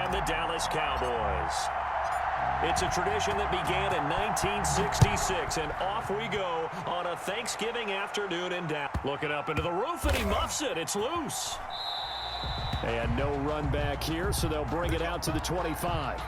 and the Dallas Cowboys. It's a tradition that began in 1966, and off we go on a Thanksgiving afternoon in Dallas. Looking up into the roof, and he muffs it. It's loose. And no run back here, so they'll bring it out to the 25.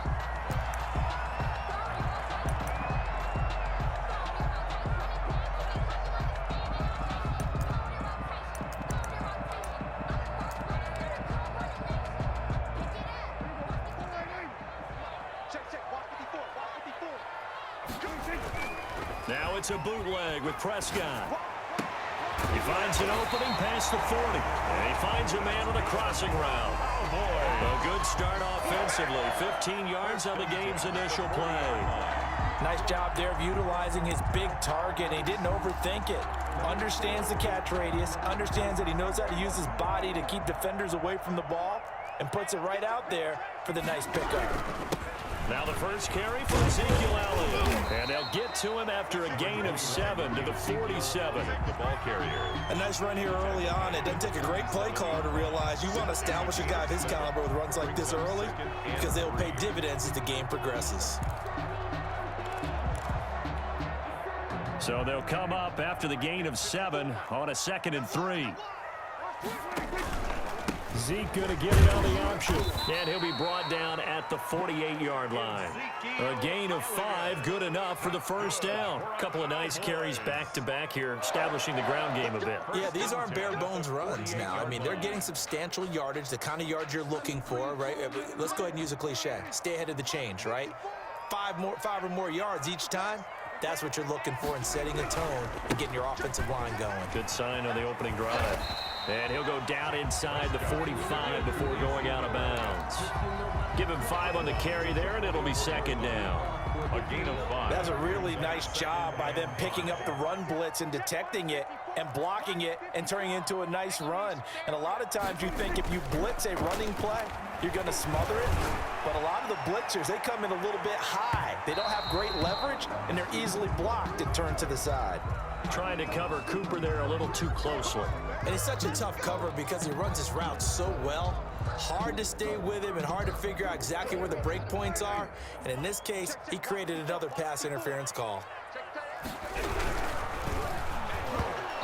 Now it's a bootleg with Prescott. He finds an opening past the 40. And he finds a man on a crossing route. Oh, boy. A good start offensively. 15 yards on the game's initial play. Nice job there of utilizing his big target. He didn't overthink it. Understands the catch radius. Understands that he knows how to use his body to keep defenders away from the ball. And puts it right out there for the nice pickup. Now the first carry for Ezekiel Elliott. And they'll get to him after a gain of 7 to the 47. The ball carrier. A nice run here early on. It doesn't take a great play caller to realize you want to establish a guy of his caliber with runs like this early because they'll pay dividends as the game progresses. So they'll come up after the gain of 7 on a 2nd and 3. Zeke going to get it on the option, and he'll be brought down at the 48-yard line. A gain of 5, good enough for the first down. A couple of nice carries back-to-back here, establishing the ground game a bit. Yeah, these aren't bare-bones runs now. I mean, they're getting substantial yardage, the kind of yards you're looking for, right? Let's go ahead and use a cliche. Stay ahead of the change, right? 5 or more yards each time. That's what you're looking for in setting a tone and getting your offensive line going. Good sign on the opening drive. And he'll go down inside the 45 before going out of bounds. Give him 5 on the carry there, and it'll be 2nd down. A gain of 5. That's a really nice job by them picking up the run blitz and detecting it and blocking it and turning it into a nice run. And a lot of times you think if you blitz a running play, you're going to smother it. But a lot of the blitzers, they come in a little bit high. They don't have great leverage, and they're easily blocked and turned to the side. Trying to cover Cooper there a little too closely. And it's such a tough cover because he runs his route so well. Hard to stay with him and hard to figure out exactly where the break points are. And in this case, he created another pass interference call.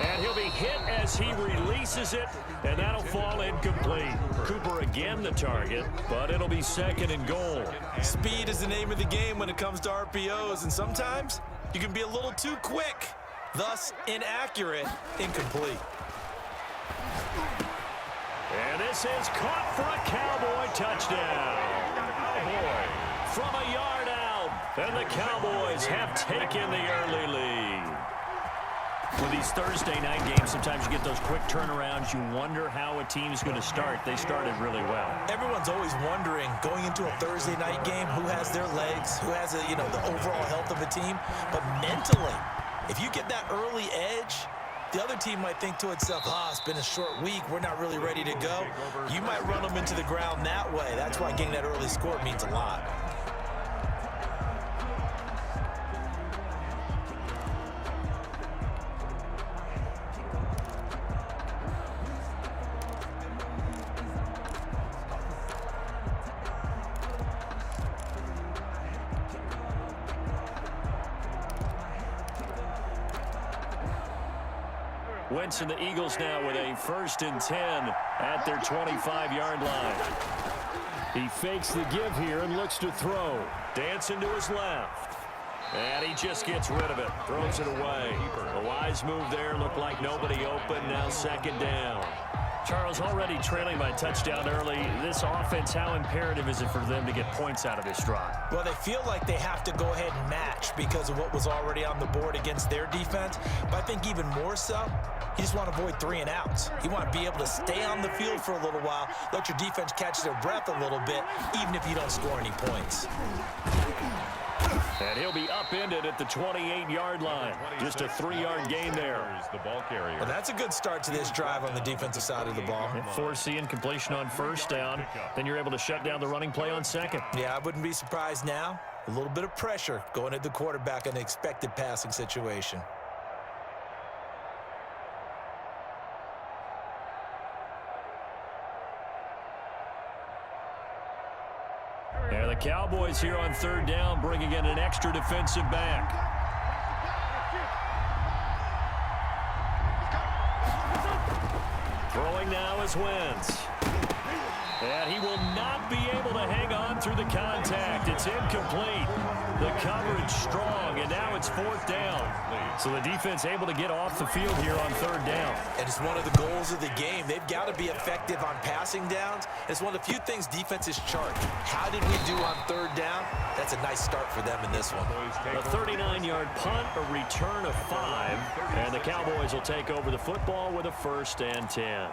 And he'll be hit as he releases it, and that'll fall incomplete. Cooper again the target, but it'll be 2nd and goal. Speed is the name of the game when it comes to RPOs, and sometimes you can be a little too quick, thus inaccurate, incomplete. And this is caught for a Cowboy touchdown. Cowboy from a yard out, and the Cowboys have taken the early lead. With these Thursday night games, sometimes you get those quick turnarounds. You wonder how a team's going to start. They started really well. Everyone's always wondering, going into a Thursday night game, who has their legs, who has the overall health of a team. But mentally, if you get that early edge, the other team might think to itself, it's been a short week. We're not really ready to go. You might run them into the ground that way. That's why getting that early score means a lot. Wentz and the Eagles now with a 1st and 10 at their 25-yard line. He fakes the give here and looks to throw. Dancing to his left. And he just gets rid of it. Throws it away. A wise move there. Looked like nobody open. Now 2nd down. Charles, already trailing by touchdown early. This offense, how imperative is it for them to get points out of this drive? Well, they feel like they have to go ahead and match because of what was already on the board against their defense. But I think even more so, you just want to avoid 3 and outs. You want to be able to stay on the field for a little while, let your defense catch their breath a little bit, even if you don't score any points. And he'll be upended at the 28-yard line. Just a 3-yard gain there. The ball carrier. Well, that's a good start to this drive on the defensive side of the ball. Forcing incompletion on 1st down. Then you're able to shut down the running play on 2nd. Yeah, I wouldn't be surprised now. A little bit of pressure going at the quarterback in an expected passing situation. And the Cowboys here on third down, bringing in an extra defensive back. Throwing now is Wentz. And he will not be able to hang on through the contact. It's incomplete. The coverage strong, and now it's fourth down. So the defense able to get off the field here on third down. And it's one of the goals of the game. They've got to be effective on passing downs. It's one of the few things defenses chart. How did we do on third down? That's a nice start for them in this one. A 39-yard punt, a return of 5, and the Cowboys will take over the football with a 1st and 10.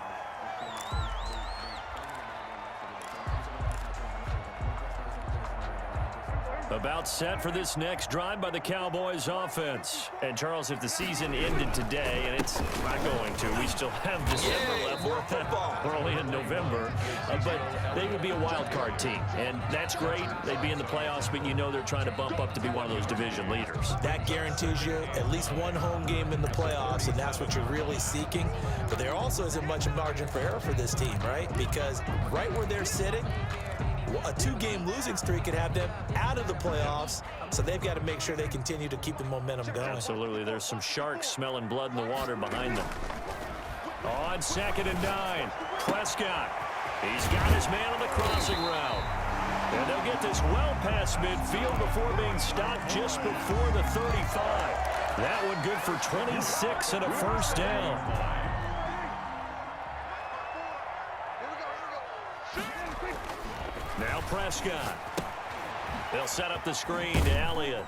About set for this next drive by the Cowboys offense. And Charles, if the season ended today, and it's not going to, we still have December left. More football. We're only in November, but they would be a wild card team, and that's great. They'd be in the playoffs, but you know they're trying to bump up to be one of those division leaders. That guarantees you at least one home game in the playoffs, and that's what you're really seeking. But there also isn't much margin for error for this team, right? Because right where they're sitting, a 2-game losing streak could have them out of the playoffs, so they've got to make sure they continue to keep the momentum going. Absolutely. There's some sharks smelling blood in the water behind them. On 2nd and 9, Prescott. He's got his man on the crossing route. And they'll get this well past midfield before being stopped just before the 35. That one good for 26 and a 1st down. Now Prescott. They'll set up the screen to Elliott.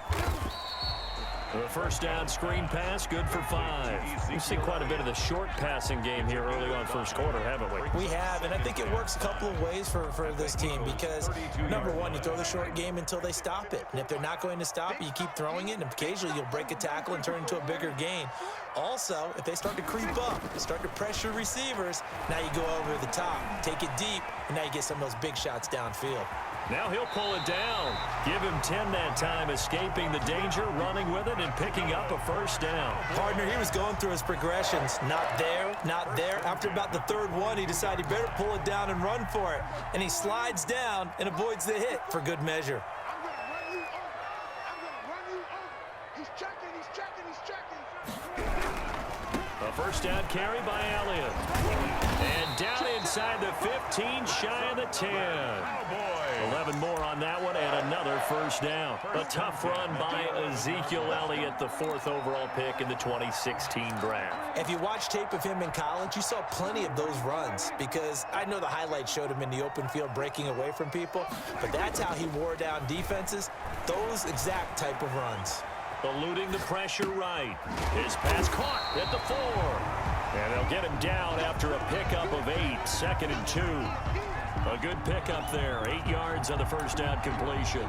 The 1st down screen pass, good for 5. We've seen quite a bit of the short passing game here early on first quarter, haven't we? We have, and I think it works a couple of ways for this team because, number one, you throw the short game until they stop it. And if they're not going to stop it, you keep throwing it, and occasionally you'll break a tackle and turn into a bigger gain. Also, if they start to creep up, start to pressure receivers, now you go over the top, take it deep, and now you get some of those big shots downfield. Now he'll pull it down. Give him 10 that time, escaping the danger, running with it, and picking up a 1st down. Partner, he was going through his progressions. Not there, not there. After about the 3rd one, he decided he better pull it down and run for it. And he slides down and avoids the hit for good measure. I'm going to run you over. I'm going to run you over. He's checking, he's checking, he's checking. A 1st down carry by Elliott. And down inside the 15, shy of the 10. 11 more on that one, and another 1st down. A tough run by Ezekiel Elliott, the 4th overall pick in the 2016 draft. If you watch tape of him in college, you saw plenty of those runs because I know the highlights showed him in the open field breaking away from people, but that's how he wore down defenses, those exact type of runs. Eluding the pressure right. His pass caught at the 4. And they'll get him down after a pickup of 8, 2nd and 2. A good pickup there, 8 yards on the 1st down completion.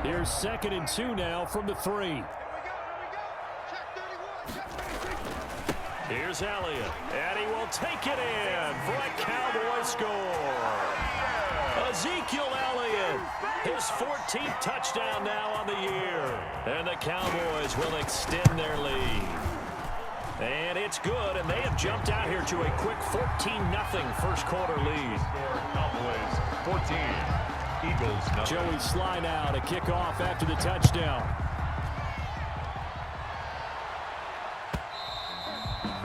Here's 2nd and 2 now from the 3. Here's Elliott, and he will take it in for a Cowboy score. Ezekiel Elliott, his 14th touchdown now on the year. And the Cowboys will extend their lead. And it's good, and they have jumped out here to a quick 14-0 first quarter lead. Cowboys 14, Eagles nothing. Joey Sly now to kick off after the touchdown.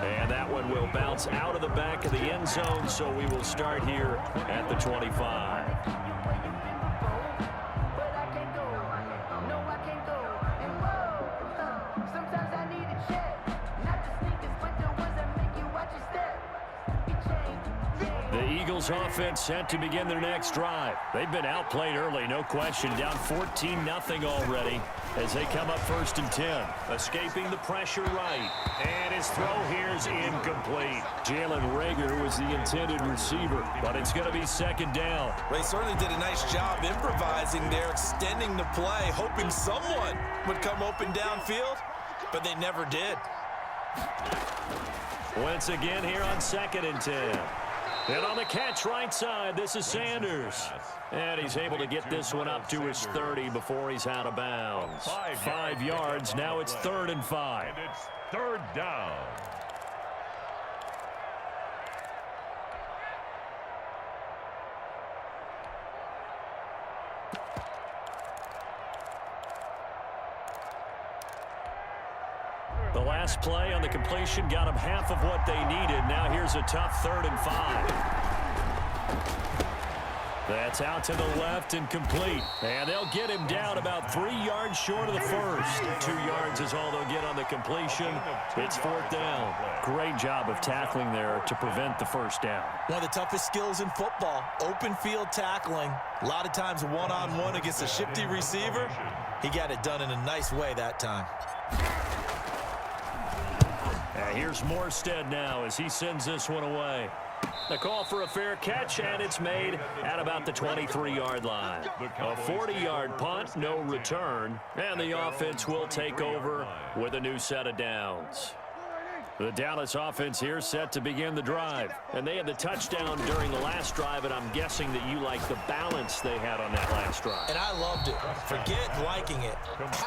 And that one will bounce out of the back of the end zone, so we will start here at the 25. The Eagles offense set to begin their next drive. They've been outplayed early, no question. Down 14-0 already as they come up 1st and 10. Escaping the pressure right. And his throw here is incomplete. Jalen Reagor was the intended receiver, but it's going to be 2nd down. Well, he certainly did a nice job improvising there, extending the play, hoping someone would come open downfield, but they never did. Once again here on 2nd and 10. And on the catch right side, this is Sanders. And he's able to get this one up to his 30 before he's out of bounds. 5 yards, now it's 3rd and 5. And it's 3rd down. The last play on the completion got them half of what they needed. Now here's a tough 3rd and 5. That's out to the left and complete. And they'll get him down about 3 yards short of the first. 2 yards is all they'll get on the completion. It's 4th down. Great job of tackling there to prevent the first down. One of the toughest skills in football, open field tackling. A lot of times one-on-one against a shifty receiver. He got it done in a nice way that time. Here's Morstead now as he sends this one away. The call for a fair catch, and it's made at about the 23-yard line. A 40-yard punt, no return, and the offense will take over with a new set of downs. The Dallas offense here set to begin the drive, and they had the touchdown during the last drive, and I'm guessing that you like the balance they had on that last drive. And I loved it. Forget liking it.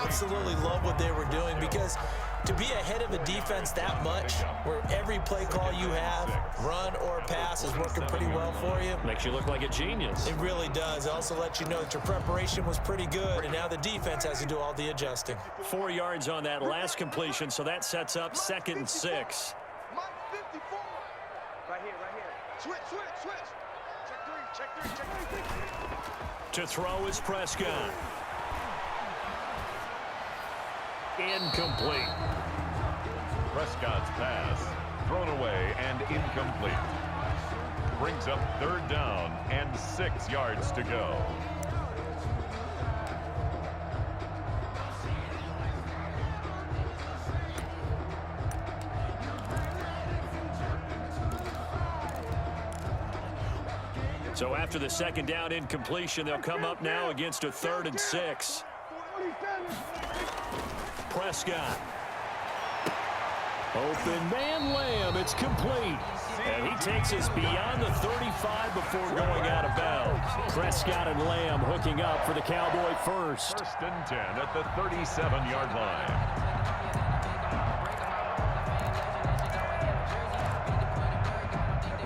Absolutely love what they were doing, because to be ahead of a defense that much, where every play call you have, run or pass, is working pretty well for you. Makes you look like a genius. It really does. It also lets you know that your preparation was pretty good, and now the defense has to do all the adjusting. 4 yards on that last completion, so that sets up 2nd and 6. Mike 54. Right here, right here. Switch, switch, switch. Check three, check three, check three. To throw is Prescott. Incomplete. Prescott's pass thrown away and incomplete. Brings up 3rd down and 6 yards to go. So after the 2nd down incompletion, they'll come up now against a 3rd and 6. Prescott. Open man Lamb. It's complete. And he takes us beyond the 35 before going out of bounds. Prescott and Lamb hooking up for the Cowboy first. 1st and 10 at the 37-yard line.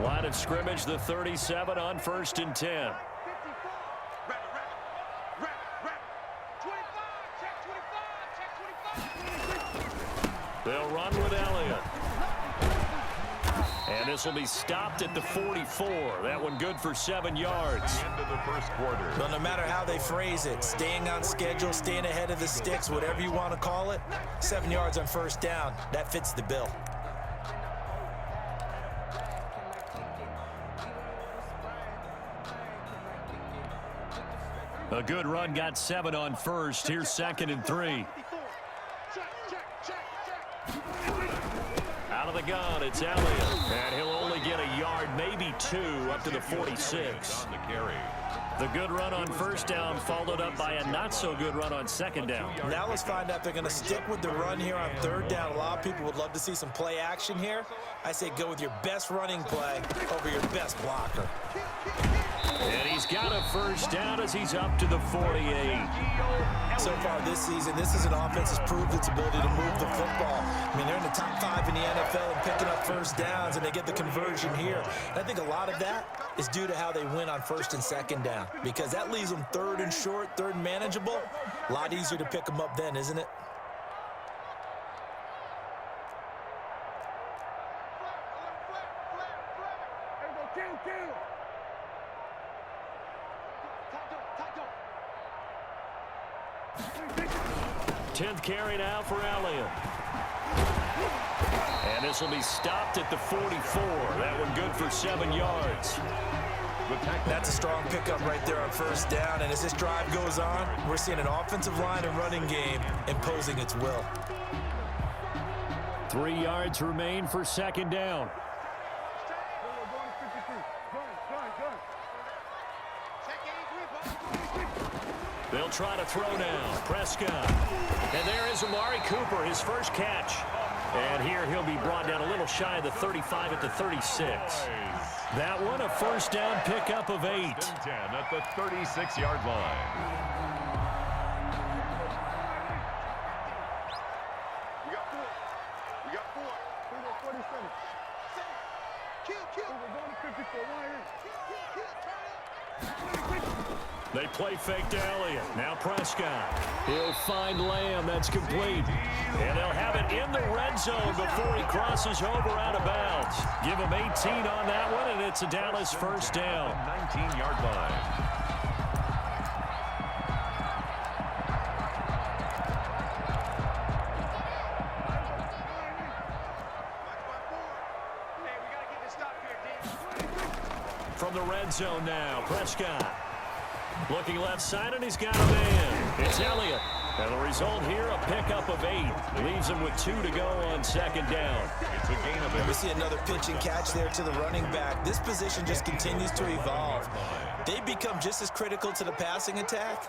Line of scrimmage, the 37 on 1st and 10. They'll run with Elliott. And this will be stopped at the 44. That one good for 7 yards. End of the 1st quarter. But no matter how they phrase it, staying on schedule, staying ahead of the sticks, whatever you want to call it, 7 yards on 1st down, that fits the bill. A good run got 7 on 1st. Here's 2nd and 3. Out of the gun, it's Elliott. And he'll only get a yard, maybe 2, up to the 46. On the carry. The good run on 1st down followed up by a not-so-good run on 2nd down. Now let's find out if they're going to stick with the run here on 3rd down. A lot of people would love to see some play action here. I say go with your best running play over your best blocker. And he's got a 1st down as he's up to the 48. So far this season, this is an offense that's proved its ability to move the football. I mean, they're in the top 5 in the NFL and picking up 1st downs, and they get the conversion here. And I think a lot of that is due to how they win on 1st and 2nd down, because that leaves them 3rd and short, 3rd and manageable. A lot easier to pick them up then, isn't it? Kill. 10th carry now for Elliott. And this will be stopped at the 44. That one good for 7 yards. That's a strong pickup right there on 1st down. And as this drive goes on, we're seeing an offensive line and running game imposing its will. 3 yards remain for 2nd down. They'll try to throw now. Prescott. And there is Amari Cooper, his first catch. And here he'll be brought down a little shy of the 35 at the 36. That one a 1st down pickup of 8. 10 at the 36-yard line. We got 4. 47. Kill. We're going to 54. Kill. Turn up. They play fake to Elliott. Now Prescott. He'll find Lamb. That's complete. And they'll have it in the red zone before he crosses over out of bounds. Give him 18 on that one, and it's a Dallas first down. 19-yard line. From the red zone now, Prescott. Looking left side, and he's got a man. It's Elliott. And the result here, a pickup of 8. Leaves him with 2 to go on second down. It's a gain of 8. We see another pitch and catch there to the running back. This position just continues to evolve. They become just as critical to the passing attack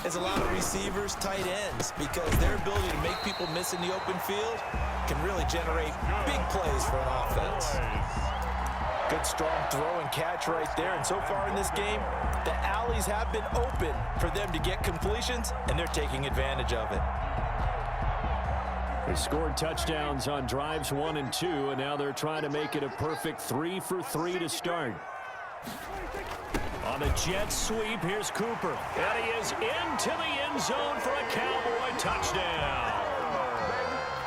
as a lot of receivers, tight ends, because their ability to make people miss in the open field can really generate big plays for an offense. Good strong throw and catch right there. And so far in this game, the alleys have been open for them to get completions, and they're taking advantage of it. They scored touchdowns on drives 1 and 2, and now they're trying to make it a perfect 3 for 3 to start. On a jet sweep, here's Cooper. And he is into the end zone for a Cowboy touchdown.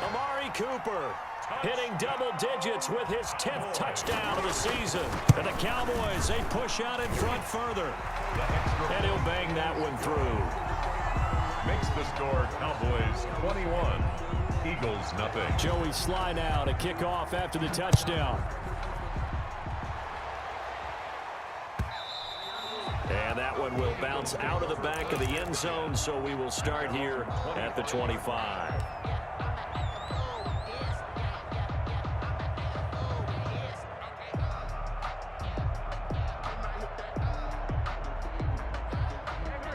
Amari Cooper hitting double digits with his 10th touchdown of the season. And the Cowboys, they push out in front further. And he'll bang that one through. Makes the score Cowboys 21, Eagles nothing. Joey slide out, a kickoff after the touchdown. And that one will bounce out of the back of the end zone, so we will start here at the 25.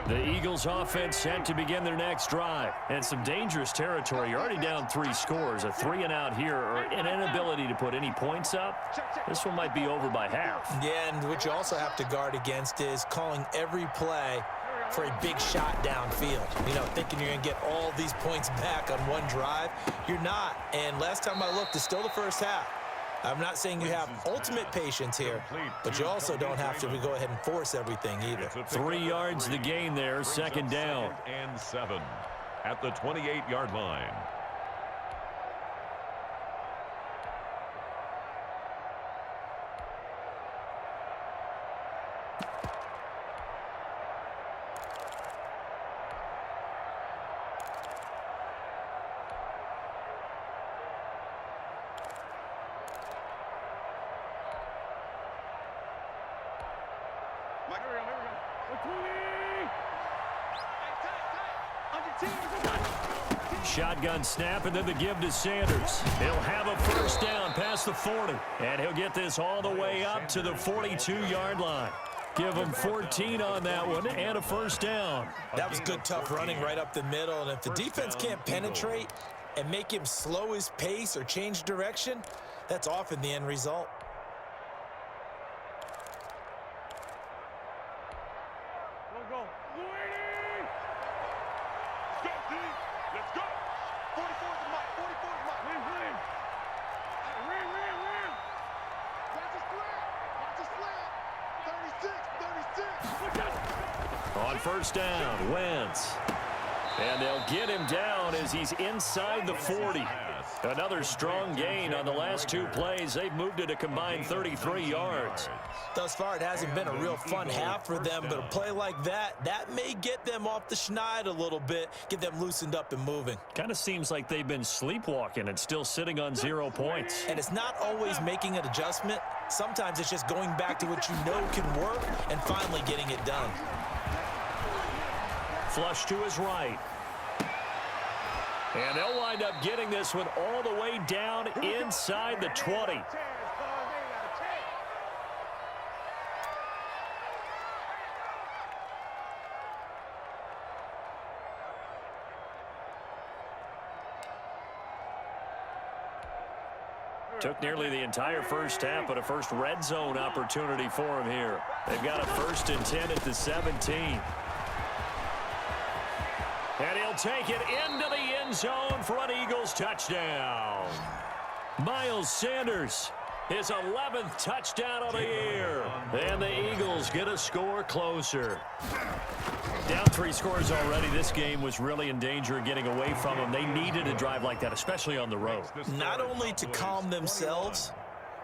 The Eagles offense set to begin their next drive. And some dangerous territory. You're already down 3 scores. A 3 and out here, or an inability to put any points up. This one might be over by half. Yeah, and what you also have to guard against is calling every play for a big shot downfield. You know, thinking you're going to get all these points back on one drive. You're not. And last time I looked, it's still the first half. I'm not saying you have ultimate patience here, but you also don't have to go ahead and force everything either. 3 yards the gain there, second down. And 7 at the 28-yard line. Shotgun snap, and then the give to Sanders. He'll have a first down past the 40, and he'll get this all the way up to the 42-yard line. Give him 14 on that one and a first down. That was good, tough running right up the middle, and if the defense can't penetrate and make him slow his pace or change direction, that's often the end result. On first down, Wentz. And they'll get him down as he's inside the 40. Another strong gain on the last 2 plays. They've moved it a combined 33 yards. Thus far, it hasn't been a real fun half for them, but a play like that may get them off the schneid a little bit, get them loosened up and moving. Kind of seems like they've been sleepwalking and still sitting on 0 points. And it's not always making an adjustment. Sometimes it's just going back to what you know can work and finally getting it done. Flush to his right. And they'll wind up getting this one all the way down inside the 20. Took nearly the entire first half, but a first red zone opportunity for him here. They've got a 1st and 10 at the 17. And he'll take it into the end zone for an Eagles touchdown. Miles Sanders, his 11th touchdown of the year. And the Eagles get a score closer. Down 3 scores already. This game was really in danger of getting away from them. They needed a drive like that, especially on the road. Not only to calm themselves,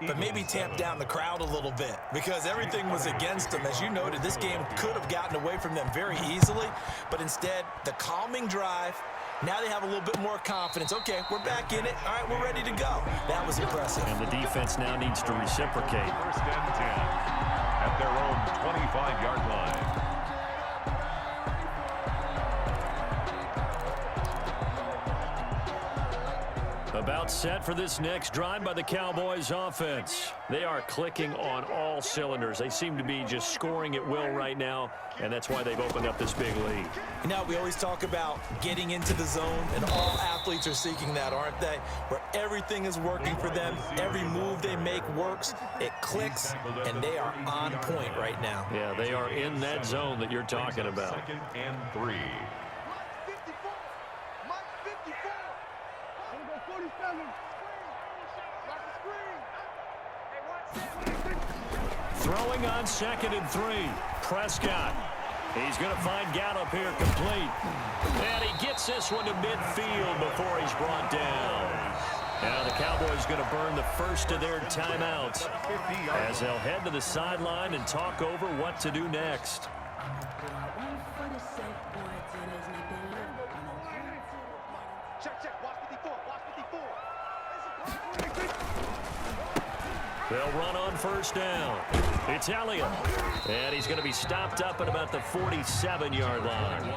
but maybe tamp down the crowd a little bit because everything was against them. As you noted, this game could have gotten away from them very easily, but instead, the calming drive, now they have a little bit more confidence. Okay, we're back in it. All right, we're ready to go. That was impressive. And the defense now needs to reciprocate. First and 10 at their own 25-yard line. About set for this next drive by the Cowboys offense. They are clicking on all cylinders. They seem to be just scoring at will right now, and that's why they've opened up this big lead. You know, we always talk about getting into the zone, and all athletes are seeking that, aren't they? Where everything is working for them. Every move they make works. It clicks, and they are on point right now. Yeah, they are in that zone that you're talking about. 2nd and 3. Throwing on 2nd and 3. Prescott. He's going to find Gallup here complete. And he gets this one to midfield before he's brought down. Now the Cowboys going to burn the first of their timeouts as they'll head to the sideline and talk over what to do next. They'll run on first down. It's Elliott. And he's going to be stopped up at about the 47-yard line.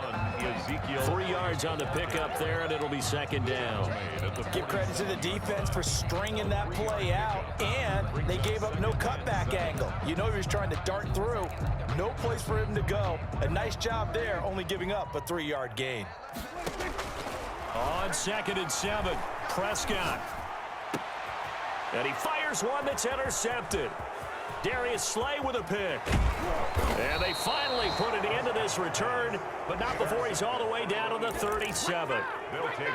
3 yards on the pickup there, and it'll be 2nd down. Give credit to the defense for stringing that play out, and they gave up no cutback angle. You know he was trying to dart through. No place for him to go. A nice job there, only giving up a 3-yard gain. On 2nd and 7, Prescott. And he fires one that's intercepted. Darius Slay with a pick. And they finally put an end to this return, but not before he's all the way down to the 37.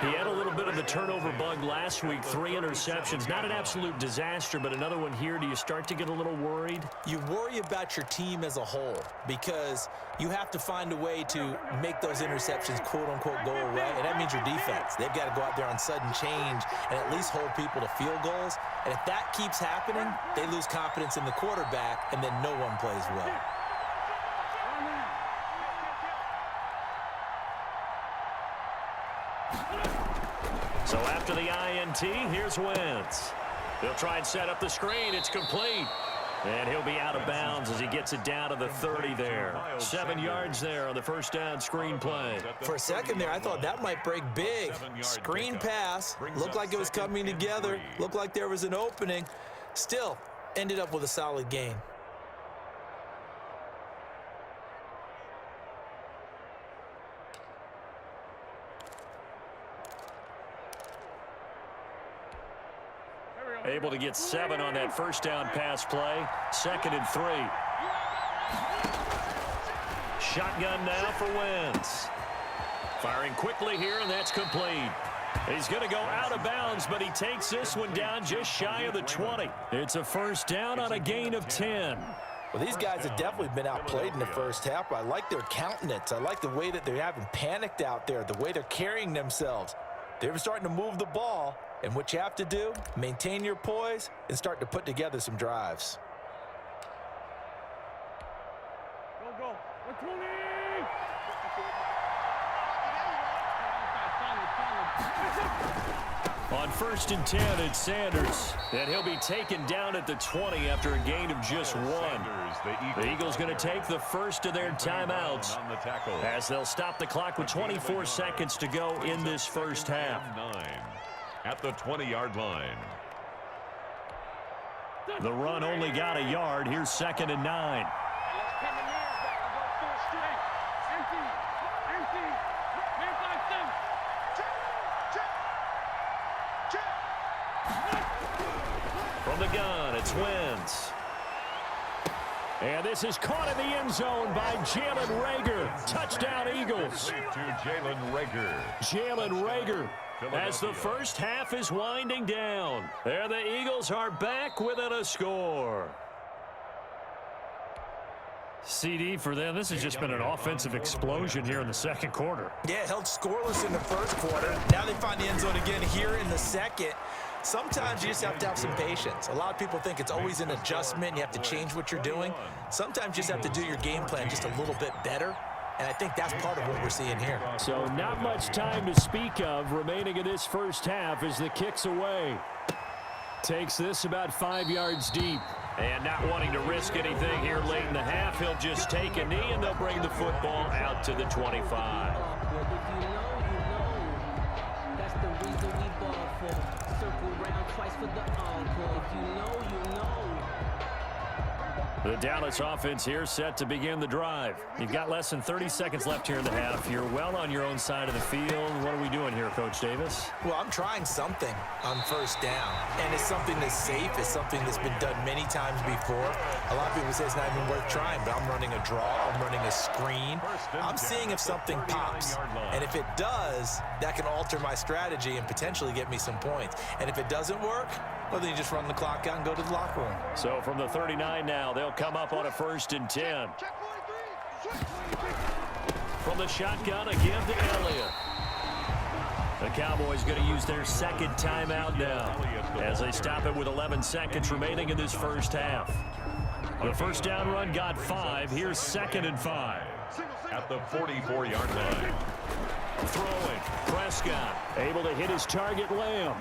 He had a little bit of the turnover bug last week, 3 interceptions. Not an absolute disaster, but another one here. Do you start to get a little worried? You worry about your team as a whole because you have to find a way to make those interceptions, quote-unquote, go away, and that means your defense. They've got to go out there on sudden change and at least hold people to field goals. And if that keeps happening, they lose confidence in the quarterback, and then no one plays well. So after the INT, here's Wentz. He'll try and set up the screen. It's complete. And he'll be out of bounds as he gets it down to the 30 there. 7 yards there on the first down screen play. For a second there, I thought that might break big. Screen pass. Looked like it was coming together. Looked like there was an opening. Still, ended up with a solid gain. Able to get 7 on that first down pass play. 2nd and 3. Shotgun now for Wentz. Firing quickly here, and that's complete. He's going to go out of bounds, but he takes this one down just shy of the 20. It's a first down on a gain of 10. Well, these guys have definitely been outplayed in the first half. I like their countenance. I like the way that they haven't panicked out there, the way they're carrying themselves. They're starting to move the ball, and what you have to do, maintain your poise and start to put together some drives. Go. On 1st and 10, it's Sanders. And he'll be taken down at the 20 after a gain of just 1. The Eagles going to take the first of their timeouts as they'll stop the clock with 24 seconds to go in this first half. At the 20-yard line. The run only got a yard. Here's 2nd and 9. From the gun, it's Wentz. And this is caught in the end zone by Jalen Reagor. Touchdown, Eagles. To Jalen Reagor. Jalen Reagor. As the first half is winding down. There the Eagles are back within a score. CD for them. This has just been an offensive explosion here in the second quarter. Yeah, held scoreless in the first quarter. Now they find the end zone again here in the second. Sometimes you just have to have some patience. A lot of people think it's always an adjustment. You have to change what you're doing. Sometimes you just have to do your game plan just a little bit better. And I think that's part of what we're seeing here. So not much time to speak of remaining in this first half as the kick's away. Takes this about 5 yards deep. And not wanting to risk anything here late in the half, he'll just take a knee and they'll bring the football out to the 25. That's the reason we ball for. Circle round twice for the encore. If you know, you know. The Dallas offense here set to begin the drive. You've got less than 30 seconds left here in the half. You're well on your own side of the field. What are we doing here, Coach Davis? Well, I'm trying something on first down, and it's something that's safe. It's something that's been done many times before. A lot of people say it's not even worth trying, but I'm running a draw. I'm running a screen. I'm seeing if something pops, and if it does, that can alter my strategy and potentially get me some points. And if it doesn't work, well, then you just run the clock out and go to the locker room. So from the 39 now, they'll come up on a 1st and 10. From the shotgun, a give to Elliott. The Cowboys going to use their second timeout now as they stop it with 11 seconds remaining in this first half. The first down run got 5. Here's 2nd and 5. At the 44-yard line. Throwing. Prescott able to hit his target, Lamb.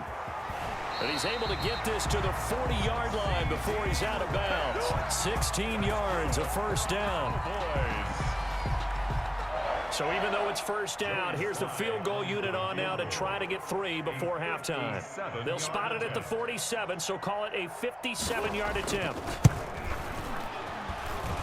And he's able to get this to the 40-yard line before he's out of bounds. 16 yards, a first down. So even though it's first down, here's the field goal unit on now to try to get 3 before halftime. They'll spot it at the 47, so call it a 57-yard attempt.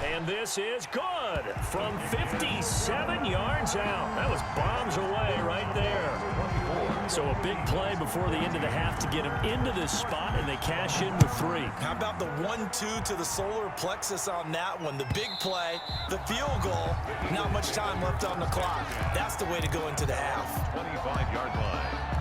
And this is good from 57 yards out. That was bombs away right there. So a big play before the end of the half to get him into this spot, and they cash in with 3. How about the 1-2 to the solar plexus on that one? The big play, the field goal, not much time left on the clock. That's the way to go into the half. 25-yard line.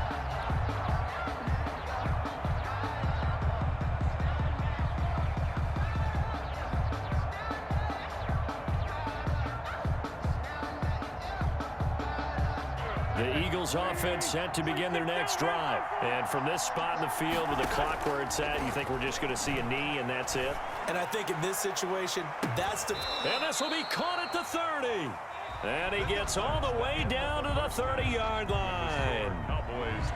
The Eagles offense set to begin their next drive. And from this spot in the field with the clock where it's at, you think we're just going to see a knee and that's it? And I think in this situation, that's the... And this will be caught at the 30. And he gets all the way down to the 30-yard line.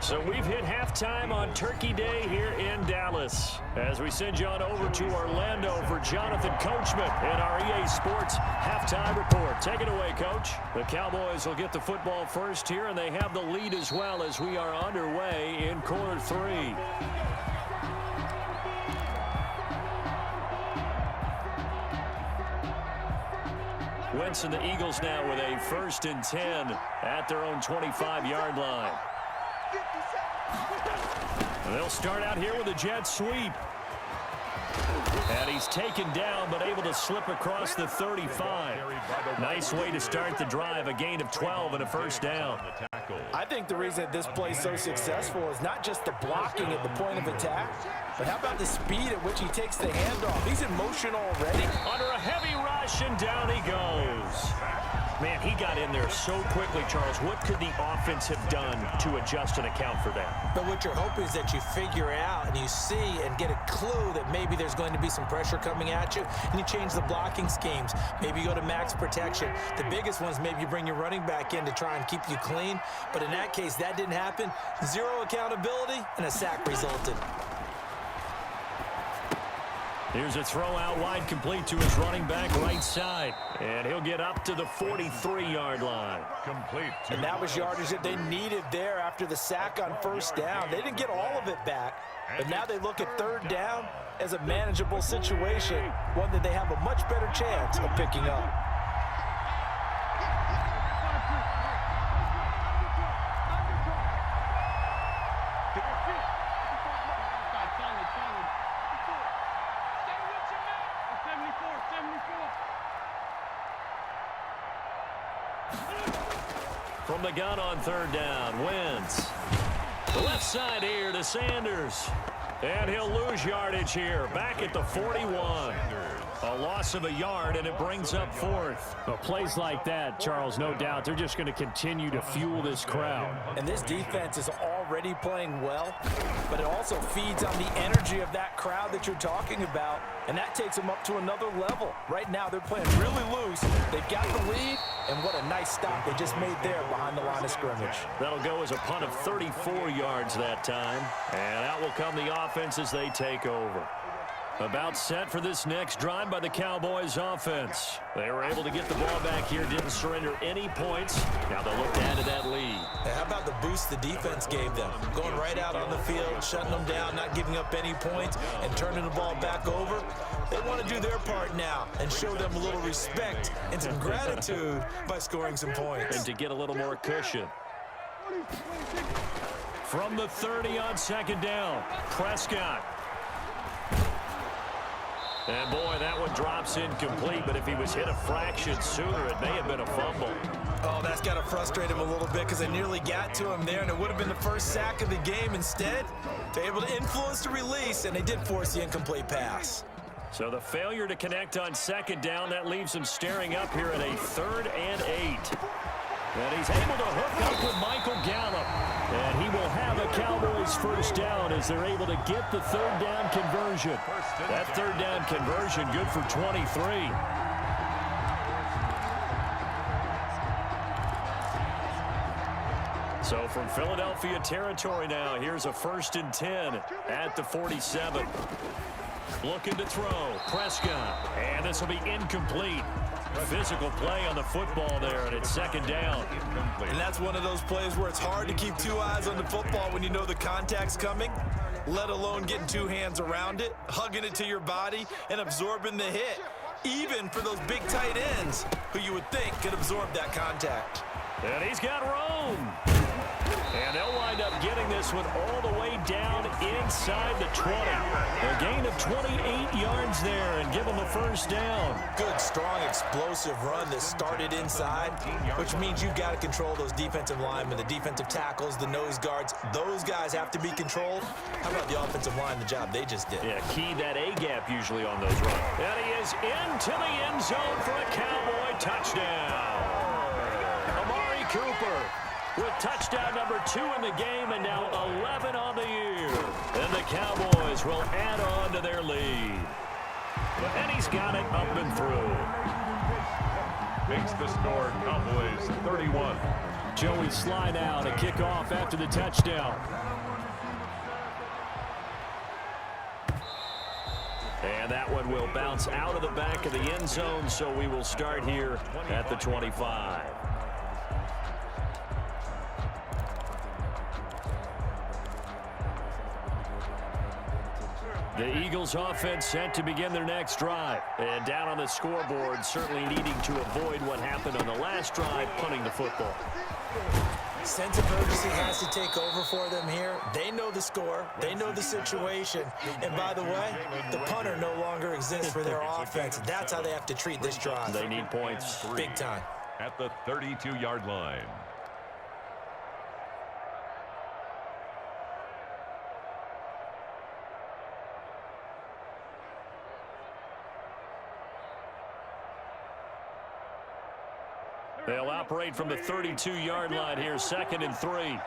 So we've hit halftime on Turkey Day here in Dallas. As we send you on over to Orlando for Jonathan Coachman in our EA Sports halftime report. Take it away, Coach. The Cowboys will get the football first here, and they have the lead as well as we are underway in quarter 3. Wentz and the Eagles now with a 1st and 10 at their own 25-yard line. They'll start out here with a jet sweep. And he's taken down, but able to slip across the 35. Nice way to start the drive, a gain of 12 and a first down. I think the reason that this play is so successful is not just the blocking at the point of attack, but how about the speed at which he takes the handoff? He's in motion already. Under a heavy rush, and down he goes. Man, he got in there so quickly, Charles. What could the offense have done to adjust and account for that? But what you're hoping is that you figure out and you see and get a clue that maybe there's going to be some pressure coming at you, and you change the blocking schemes. Maybe you go to max protection. The biggest one is maybe you bring your running back in to try and keep you clean. But in that case, that didn't happen. 0 accountability, and a sack resulted. Here's a throw out wide, complete to his running back right side. And he'll get up to the 43-yard line. Complete. And that was yardage that they needed there after the sack on first down. They didn't get all of it back, but now they look at 3rd down as a manageable situation, one that they have a much better chance of picking up. From the gun on 3rd down, Wentz. The left side here to Sanders. And he'll lose yardage here, back at the 41. A loss of a yard, and it brings up fourth. Well, plays like that, Charles, no doubt, they're just going to continue to fuel this crowd. And this defense is already playing well, but it also feeds on the energy of that crowd that you're talking about, and that takes them up to another level. Right now, they're playing really loose. They've got the lead, and what a nice stop they just made there behind the line of scrimmage. That'll go as a punt of 34 yards that time, and out will come the offense as they take over. About set for this next drive by the Cowboys offense. They were able to get the ball back here, didn't surrender any points. Now they'll look to add to that lead. Hey, how about the boost the defense gave them? Going right out on the field, shutting them down, not giving up any points, and turning the ball back over. They want to do their part now and show them a little respect and some gratitude by scoring some points. And to get a little more cushion. From the 30 on second down, Prescott. And boy, that one drops incomplete, but if he was hit a fraction sooner, it may have been a fumble. Oh, that's got to frustrate him a little bit because they nearly got to him there, and it would have been the first sack of the game. Instead, they're able to influence the release, and they did force the incomplete pass. So the failure to connect on second down, that leaves him staring up here at a 3rd and 8. And he's able to hook up with Michael Gallup. And he will have a Cowboys first down as they're able to get the 3rd down conversion. That 3rd down conversion good for 23. So from Philadelphia territory now, here's a 1st and 10 at the 47. Looking to throw, Prescott. And this will be incomplete. Physical play on the football there, and it's 2nd down. And that's one of those plays where it's hard to keep 2 eyes on the football when you know the contact's coming, let alone getting 2 hands around it, hugging it to your body, and absorbing the hit, even for those big tight ends who you would think could absorb that contact. And he's got room. And they'll wind up getting this one all the way down inside the 20. A gain of 28 yards there and give them a first down. Good, strong, explosive run that started inside, which means you've got to control those defensive linemen, the defensive tackles, the nose guards. Those guys have to be controlled. How about the offensive line, the job they just did? Yeah, key that A-gap usually on those runs. And he is into the end zone for a Cowboy touchdown. Amari Cooper with touchdown number 2 in the game, and now 11 on the year. And the Cowboys will add on to their lead. And he's got it up and through. Makes the score Cowboys 31. Joey slide out, a kickoff after the touchdown. And that one will bounce out of the back of the end zone, so we will start here at the 25. The Eagles offense set to begin their next drive. And down on the scoreboard, certainly needing to avoid what happened on the last drive, punting the football. Sense of urgency has to take over for them here. They know the score. They know the situation. And by the way, the punter no longer exists for their offense. That's how they have to treat this drive. They need points. Big time. At the 32-yard line. They'll operate from the 32-yard line here, 2nd and 3.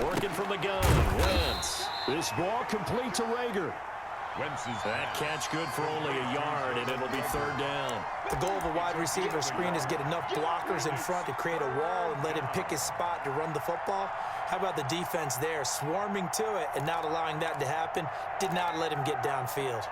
Working from the gun, Wentz. This ball complete to Rager. That catch good for only a yard, and it'll be 3rd down. The goal of a wide receiver screen is get enough blockers in front to create a wall and let him pick his spot to run the football. How about the defense there, swarming to it and not allowing that to happen? Did not let him get downfield.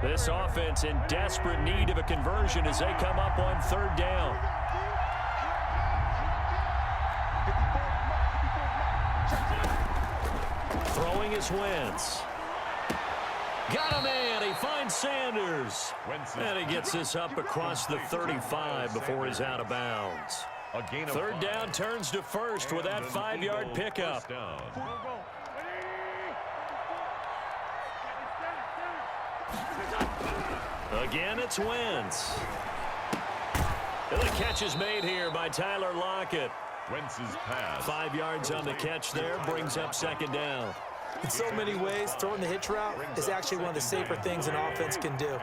This offense in desperate need of a conversion as they come up on 3rd down. Throwing is Wentz. Got a man. He finds Sanders. And he gets this up across the 35 before he's out of bounds. 3rd down turns to 1st with that 5-yard pickup. Again, it's Wentz. And the catch is made here by Tyler Lockett. Wentz's pass. 5 yards on the catch there, brings up second down. In so many ways, throwing the hitch route is actually one of the safer things an offense can do.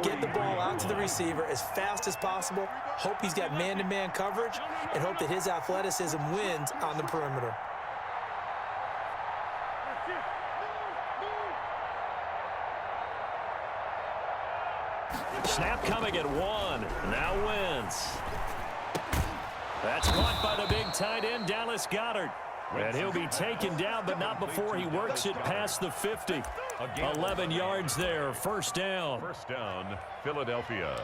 Get the ball out to the receiver as fast as possible, hope he's got man-to-man coverage, and hope that his athleticism wins on the perimeter. Snap coming at 1. Now Wentz. That's caught by the big tight end, Dallas Goedert. And he'll be taken down, but not before he works it past the 50. 11 yards there, first down. First down, Philadelphia.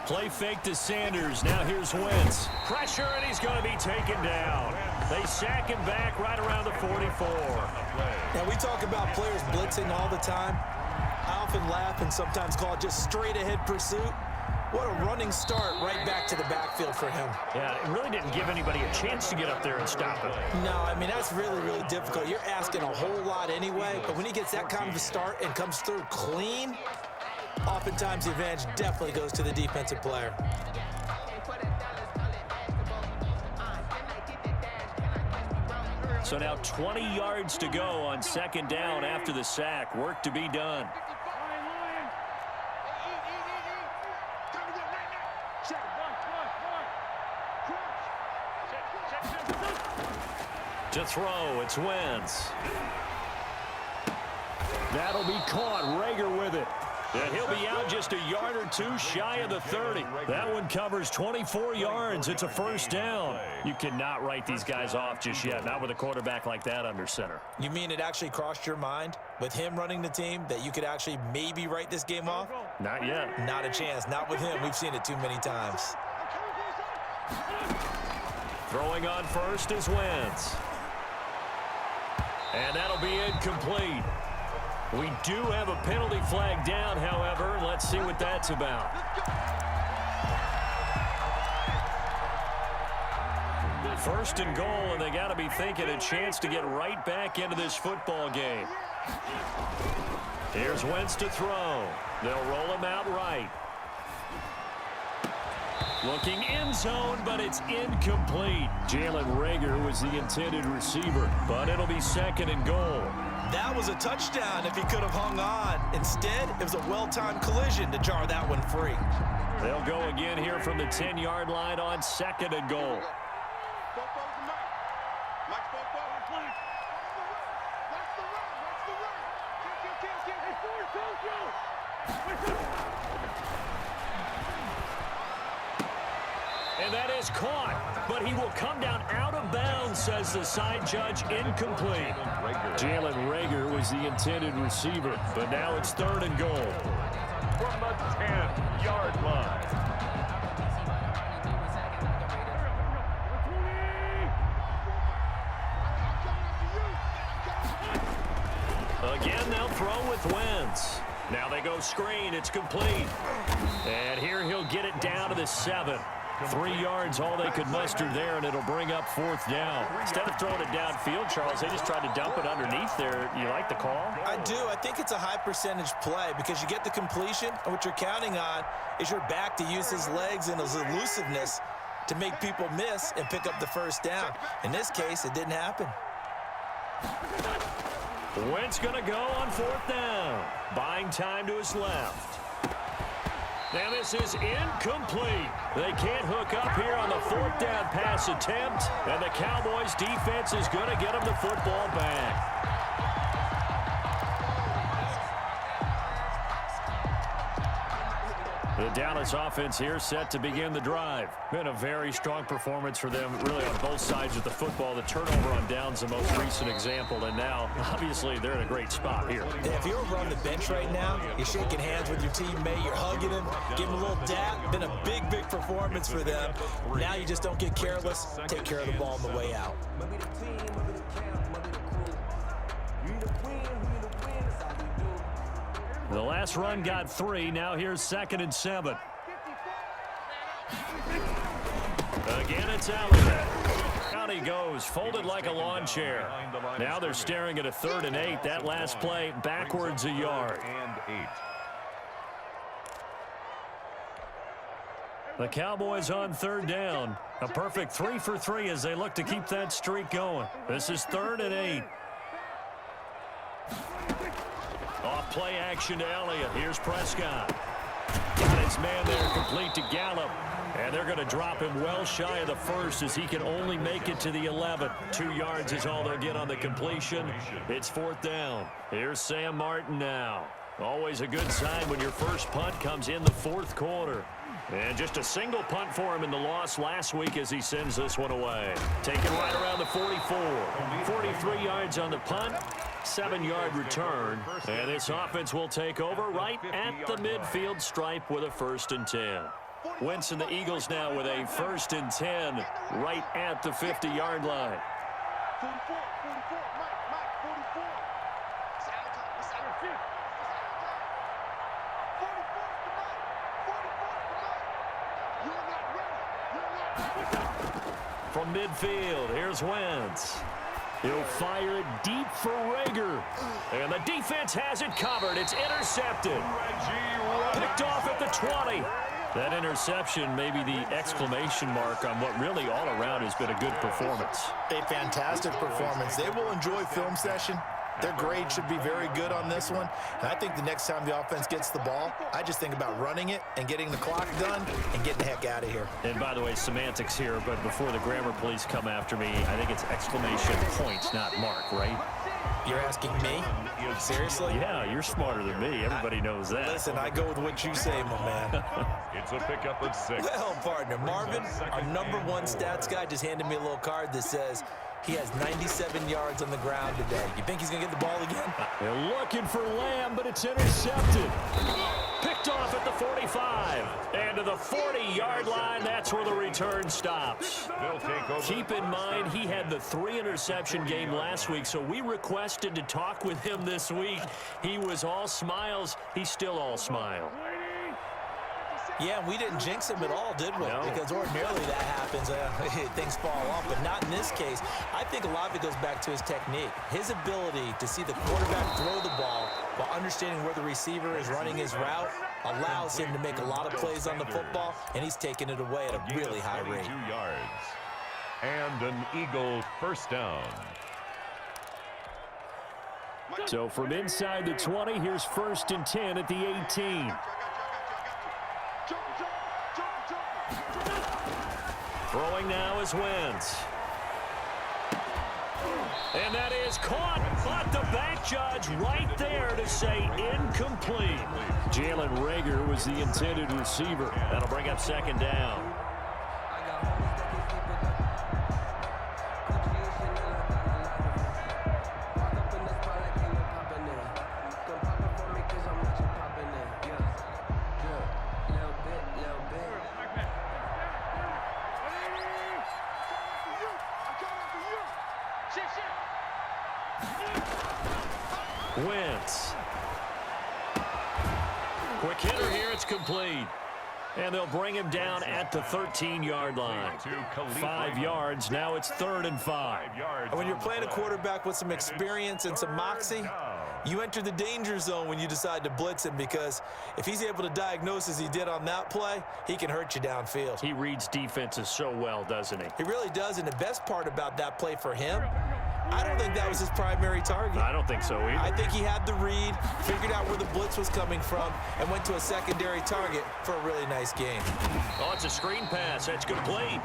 Play fake to Sanders. Now here's Wentz. Pressure, and he's going to be taken down. They sack him back right around the 44. Now, we talk about players blitzing all the time. I often laugh and sometimes call it just straight-ahead pursuit. What a running start right back to the backfield for him. Yeah, it really didn't give anybody a chance to get up there and stop him. No, I mean, that's really, really difficult. You're asking a whole lot anyway, but when he gets that kind of a start and comes through clean, oftentimes the advantage definitely goes to the defensive player. So now 20 yards to go on second down after the sack. Work to be done. To throw, it's Wentz. That'll be caught. Rager with it. And he'll be out just a yard or two shy of the 30. That one covers 24 yards. It's a first down. You cannot write these guys off just yet, not with a quarterback like that under center. You mean it actually crossed your mind with him running the team that you could actually maybe write this game off? Not yet. Not a chance. Not with him. We've seen it too many times. Throwing on first is Wentz. And that'll be incomplete. We do have a penalty flag down, however. Let's see what that's about. First and goal, and they got to be thinking a chance to get right back into this football game. Here's Wentz to throw. They'll roll him out right. Looking end zone, but it's incomplete. Jalen Rager was the intended receiver, but it'll be second and goal. That was a touchdown if he could have hung on. Instead, it was a well-timed collision to jar that one free. They'll go again here from the 10-yard line on second and goal. And that is caught, but he will come down out of bounds, says the side judge, incomplete. Jalen Rager was the intended receiver, but now it's third and goal. From the 10-yard line. Again, they'll throw with Wentz. Now they go screen. It's complete. And here he'll get it down to the 7. 3 yards, all they could muster there, and it'll bring up fourth down. Instead of throwing it downfield, Charles, they just tried to dump it underneath there. You like the call? I do. I think it's a high percentage play because you get the completion, and what you're counting on is your back to use his legs and his elusiveness to make people miss and pick up the first down. In this case, it didn't happen. Wentz going to go on fourth down. Buying time to his left. Now this is incomplete. They can't hook up here on the fourth down pass attempt, and the Cowboys defense is going to get them the football back. The Dallas offense here set to begin the drive. Been a very strong performance for them, really on both sides of the football. The turnover on downs the most recent example, and now, obviously, they're in a great spot here. Yeah, if you're over on the bench right now, you're shaking hands with your teammate, you're hugging him, giving him a little dap. Been a big, big performance for them. Now you just don't get careless. Take care of the ball on the way out. The last run got 3. Now here's 2nd and 7. Again, it's Elliott. Out he goes, folded like a lawn chair. Now they're staring at a 3rd and 8. That last play backwards a yard. The Cowboys on 3rd down. A perfect 3 for 3 as they look to keep that streak going. This is 3rd and 8. Off play action to Elliott. Here's Prescott. Got his man there, complete to Gallup. And they're going to drop him well shy of the 1st as he can only make it to the 11. 2 yards is all they'll get on the completion. It's 4th down. Here's Sam Martin now. Always a good sign when your first punt comes in the 4th quarter. And just a single punt for him in the loss last week as he sends this one away. Taken right around the 44. 43 yards on the punt. 7-yard return. And this offense will take over right at the midfield stripe with a 1st and 10. Wentz and the Eagles now with a 1st and 10 right at the 50-yard line. 44, 44, Mike, 44. It's out time. It's out time. 44, Mike. You're not ready. From midfield, here's Wentz. He'll fire it deep for Rager. And the defense has it covered. It's intercepted. Picked off at the 20. That interception may be the exclamation mark on what really all around has been a good performance. A fantastic performance. They will enjoy film session. Their grade should be very good on this one. And I think the next time the offense gets the ball, I just think about running it and getting the clock done and getting the heck out of here. And by the way, semantics here, but before the grammar police come after me, I think it's exclamation points, not mark, right? You're asking me? Seriously? Yeah, you're smarter than me. Everybody knows that. Listen, I go with what you say, my man. It's a pickup of 6. Well, partner, Marvin, our #1 stats guy just handed me a little card that says he has 97 yards on the ground today. You think he's going to get the ball again? They're looking for Lamb, but it's intercepted. Picked off at the 45. And to the 40-yard line, that's where the return stops. Keep in mind, he had the 3-interception game last week, so we requested to talk with him this week. He was all smiles. He's still all smile. Yeah, we didn't jinx him at all, did we? No. Because ordinarily that happens. Things fall off, but not in this case. I think a lot of it goes back to his technique. His ability to see the quarterback throw the ball while understanding where the receiver is running his route allows him to make a lot of plays on the football, and he's taking it away at a really high rate. 22 yards. And an Eagle 1st down. So from inside the 20, here's 1st and 10 at the 18. Throwing now is Wentz. And that is caught, but the back judge right there to say incomplete. Jalen Rager was the intended receiver. That'll bring up 2nd down. Wentz. Quick hitter here, it's complete. And they'll bring him down at the 13-yard line. 5 yards, now it's 3rd and 5. And when you're playing a quarterback with some experience and some moxie, you enter the danger zone when you decide to blitz him, because if he's able to diagnose as he did on that play, he can hurt you downfield. He reads defenses so well, doesn't he? He really does, and the best part about that play for him, I don't think that was his primary target. I don't think so either. I think he had the read, figured out where the blitz was coming from, and went to a secondary target for a really nice gain. Oh, it's a screen pass. That's complete.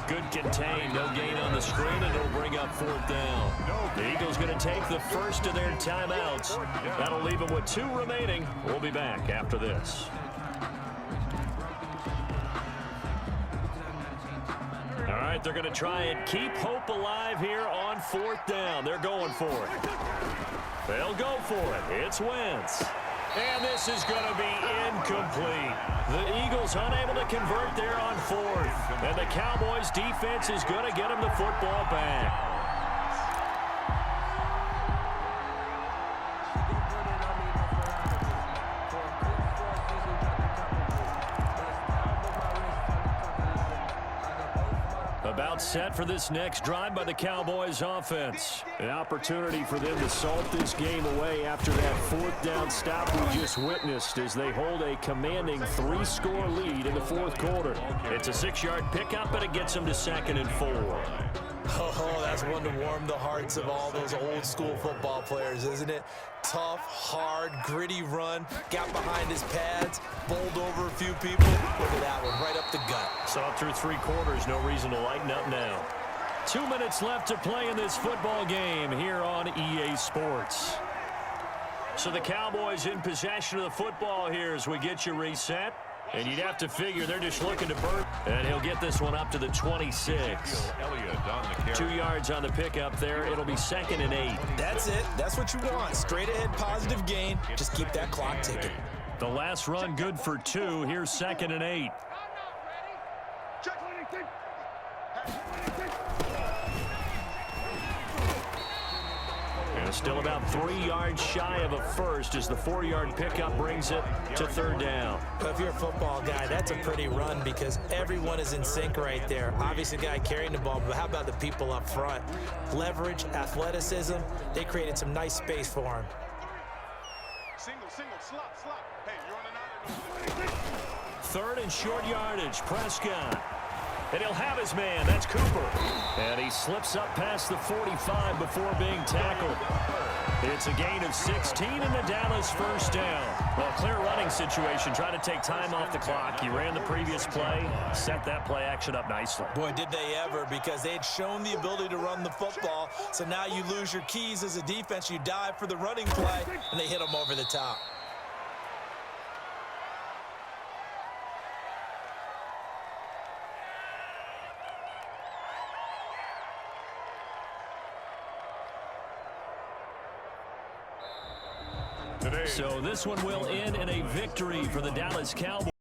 Good contain. No gain on the screen, and it'll bring up 4th down. The Eagles going to take the first of their timeouts. That'll leave them with 2 remaining. We'll be back after this. All right, they're going to try and keep hope alive here on 4th down. They're going for it. They'll go for it. It's Wentz. And this is going to be incomplete. The Eagles unable to convert there on 4th. And the Cowboys defense is going to get them the football back. About set for this next drive by the Cowboys offense. An opportunity for them to salt this game away after that fourth down stop we just witnessed as they hold a commanding 3-score lead in the fourth quarter. It's a 6-yard pickup, but it gets them to 2nd and 4. Oh, that's one to warm the hearts of all those old school football players, isn't it? Tough, hard, gritty run, got behind his pads, bowled over a few people. Look at that one, right up the gut. Saw through 3 quarters, no reason to lighten up now. 2 minutes left to play in this football game here on EA Sports. So the Cowboys in possession of the football here as we get you reset. And you'd have to figure they're just looking to burn. And he'll get this one up to the 26. 2 yards on the pickup there. It'll be 2nd and 8. That's it. That's what you want. Straight ahead, positive gain. Just keep that clock ticking. The last run good for 2. Here's 2nd and 8. And still about 3 yards shy of a first as the 4-yard pickup brings it to 3rd down. If you're a football guy, that's a pretty run because everyone is in sync right there. Obviously, the guy carrying the ball, but how about the people up front? Leverage, athleticism, they created some nice space for him. Single, slot. Hey, you're on an island. 3rd and short yardage, Prescott. And he'll have his man. That's Cooper. And he slips up past the 45 before being tackled. It's a gain of 16 and the Dallas first down. Well, clear running situation. Try to take time off the clock. You ran the previous play, set that play action up nicely. Boy, did they ever, because they had shown the ability to run the football. So now you lose your keys as a defense. You dive for the running play, and they hit them over the top. So this one will end in a victory for the Dallas Cowboys.